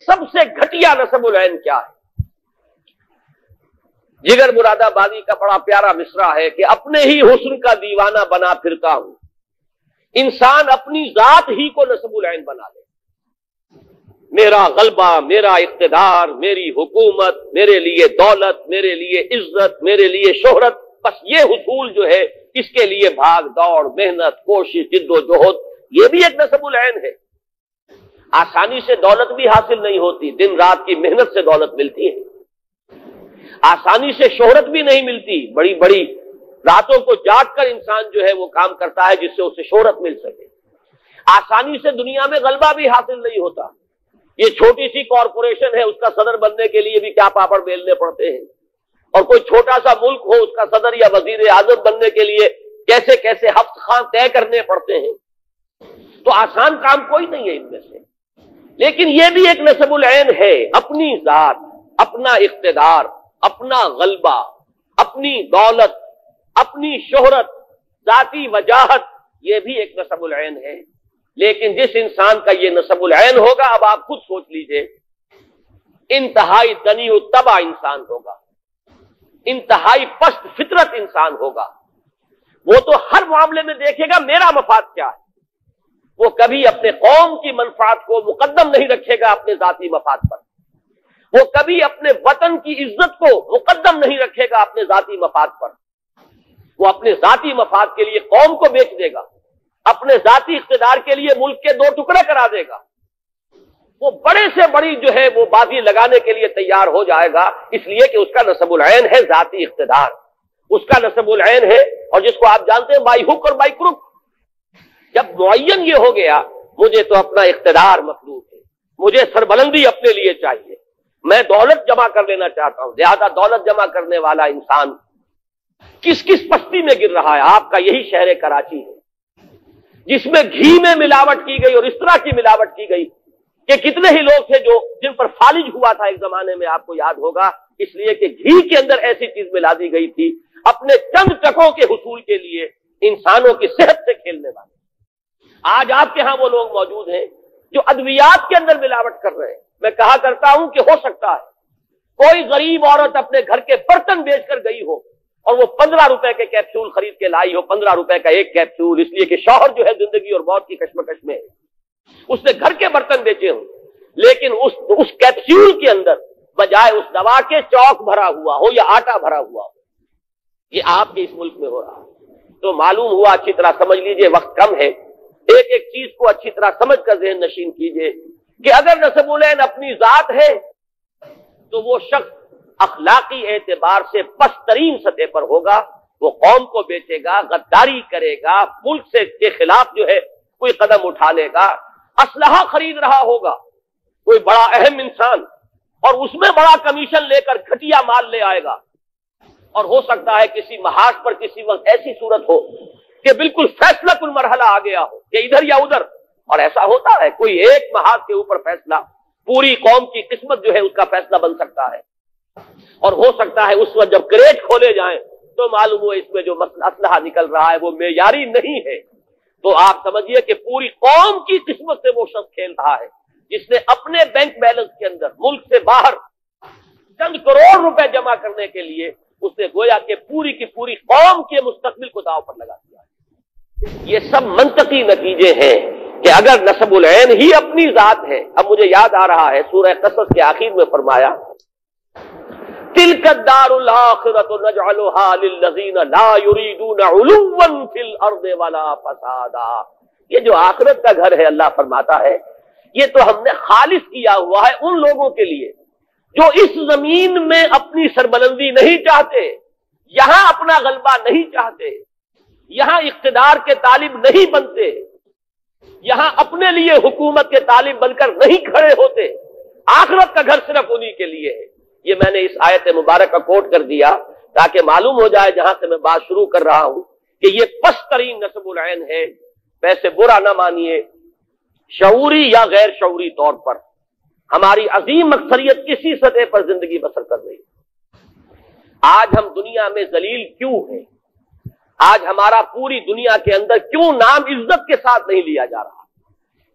سب سے گھٹیا نسب العین کیا ہے؟ جگر مراد آبادی کا بڑا پیارا مصرع ہے کہ اپنے ہی حسن کا دیوانہ بنا پھرتا ہوں، انسان اپنی ذات ہی کو نسب العین بنا لے۔ میرا غلبہ، میرا اقتدار، میری حکومت، میرے لیے دولت، میرے لیے عزت، میرے لیے شہرت، بس یہ حصول جو ہے اس کے لیے بھاگ دوڑ، محنت، کوشش، جد و جہد، یہ بھی ایک نسب العین ہے۔ آسانی سے دولت بھی حاصل نہیں ہوتی، دن رات کی محنت سے دولت ملتی ہے۔ آسانی سے شہرت بھی نہیں ملتی، بڑی بڑی راتوں کو جاگ کر انسان جو ہے وہ کام کرتا ہے جس سے اسے شہرت مل سکے۔ آسانی سے دنیا میں غلبہ بھی حاصل نہیں ہوتا، یہ چھوٹی سی کارپوریشن ہے، اس کا صدر بننے کے لیے بھی کیا پاپڑ بیلنے پڑتے ہیں، اور کوئی چھوٹا سا ملک ہو، اس کا صدر یا وزیر اعظم بننے کے لیے کیسے کیسے ہفت خاں طے کرنے پڑتے ہیں۔ تو آسان کام کوئی نہیں ہے ان میں سے، لیکن یہ بھی ایک نسب العین ہے، اپنی ذات، اپنا اقتدار، اپنا غلبہ، اپنی دولت، اپنی شہرت، ذاتی وجاہت، یہ بھی ایک نسب العین ہے۔ لیکن جس انسان کا یہ نسب العین ہوگا، اب آپ خود سوچ لیجئے، انتہائی دنی و تباہ انسان ہوگا، انتہائی پست فطرت انسان ہوگا۔ وہ تو ہر معاملے میں دیکھے گا میرا مفاد کیا ہے، وہ کبھی اپنے قوم کی منفعت کو مقدم نہیں رکھے گا اپنے ذاتی مفاد پر، وہ کبھی اپنے وطن کی عزت کو مقدم نہیں رکھے گا اپنے ذاتی مفاد پر، وہ اپنے ذاتی مفاد کے لیے قوم کو بیچ دے گا، اپنے ذاتی اقتدار کے لیے ملک کے 2 ٹکڑے کرا دے گا، وہ بڑے سے بڑی جو ہے وہ بازی لگانے کے لیے تیار ہو جائے گا، اس لیے کہ اس کا نسب العین ہے ذاتی اقتدار، اس کا نسب العین ہے، اور جس کو آپ جانتے ہیں بائی ہک اور بائی کروک۔ جب معین یہ ہو گیا مجھے تو اپنا اقتدار مطلوب ہے، مجھے سربلندی اپنے لیے چاہیے، میں دولت جمع کر لینا چاہتا ہوں، زیادہ دولت جمع کرنے والا انسان کس کس پستی میں گر رہا ہے؟ آپ کا یہی شہر کراچی ہے جس میں گھی میں ملاوٹ کی گئی اور اس طرح کی ملاوٹ کی گئی کہ کتنے ہی لوگ تھے جن پر فالج ہوا تھا ایک زمانے میں، آپ کو یاد ہوگا، اس لیے کہ گھی کے اندر ایسی چیز ملا دی گئی تھی اپنے چند ٹکوں کے حصول کے لیے، انسانوں کی صحت سے کھیلنے والے۔ آج آپ کے ہاں وہ لوگ موجود ہیں جو ادویات کے اندر ملاوٹ کر رہے ہیں۔ میں کہا کرتا ہوں کہ ہو سکتا ہے کوئی غریب عورت اپنے گھر کے برتن بیچ کر گئی ہو اور وہ 15 روپے کے کیپسول خرید کے لائی ہو، 15 روپے کا ایک کیپسول، اس لیے کہ شوہر جو ہے زندگی اور موت کی کشمکش میں ہے، اس نے گھر کے برتن بیچے ہوں، لیکن اس کیپسول کے اندر بجائے اس دوا کے چوک بھرا ہوا ہو یا آٹا بھرا ہوا ہو۔ یہ آپ کے اس ملک میں ہو رہا ہے۔ تو معلوم ہوا، اچھی طرح سمجھ لیجئے، وقت کم ہے، ایک ایک چیز کو اچھی طرح سمجھ کر ذہن نشین کیجئے کہ اگر نسب العین اپنی ذات ہے تو وہ شخص اخلاقی اعتبار سے پست ترین سطح پر ہوگا، وہ قوم کو بیچے گا، غداری کرے گا، ملک سے کے خلاف جو ہے کوئی قدم اٹھا لے گا، اسلحہ خرید رہا ہوگا کوئی بڑا اہم انسان، اور اس میں بڑا کمیشن لے کر گھٹیا مال لے آئے گا، اور ہو سکتا ہے کسی محاذ پر کسی وقت ایسی صورت ہو کہ بالکل فیصلہ کن مرحلہ آ گیا ہو کہ ادھر یا ادھر، اور ایسا ہوتا ہے، کوئی ایک محاذ کے اوپر فیصلہ پوری قوم کی قسمت جو ہے اس کا فیصلہ بن سکتا ہے، اور ہو سکتا ہے اس وقت جب کریٹ کھولے جائیں تو معلوم ہو اس میں جو اسلحہ نکل رہا ہے وہ معیاری نہیں ہے، تو آپ سمجھیے کہ پوری قوم کی قسمت سے وہ شخص کھیل رہا ہے جس نے اپنے بینک بیلنس کے اندر ملک سے باہر چند کروڑ روپے جمع کرنے کے لیے اس نے گویا کہ پوری کی پوری قوم کے مستقبل کو داؤ پر لگا دیا ہے۔ یہ سب منطقی نتیجے ہیں کہ اگر نسب العین ہی اپنی ذات ہے۔ اب مجھے یاد آ رہا ہے سورہ قصص کے آخر میں فرمایا تِلْكَ الدَّارُ الْآخِرَةُ نَجْعَلُهَا لِلَّذِينَ لَا يُرِيدُونَ عُلُوًّا فِي الْأَرْضِ وَلَا فَسَادًا۔ یہ جو آخرت کا گھر ہے، اللہ فرماتا ہے یہ تو ہم نے خالص کیا ہوا ہے ان لوگوں کے لیے جو اس زمین میں اپنی سربلندی نہیں چاہتے، یہاں اپنا غلبہ نہیں چاہتے، یہاں اقتدار کے طالب نہیں بنتے، یہاں اپنے لیے حکومت کے طالب بن کر نہیں کھڑے ہوتے۔ آخرت کا گھر صرف انہی کے لیے ہے۔ یہ میں نے اس آیت مبارکہ کوٹ کر دیا تاکہ معلوم ہو جائے جہاں سے میں بات شروع کر رہا ہوں کہ یہ پست ترین نسب العین ہے۔ ویسے برا نہ مانیے، شعوری یا غیر شعوری طور پر ہماری عظیم اکثریت کسی سطح پر زندگی بسر کر رہی ہے۔ آج ہم دنیا میں ذلیل کیوں ہیں؟ آج ہمارا پوری دنیا کے اندر کیوں نام عزت کے ساتھ نہیں لیا جا رہا؟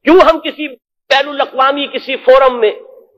کیوں ہم کسی بین الاقوامی کسی فورم میں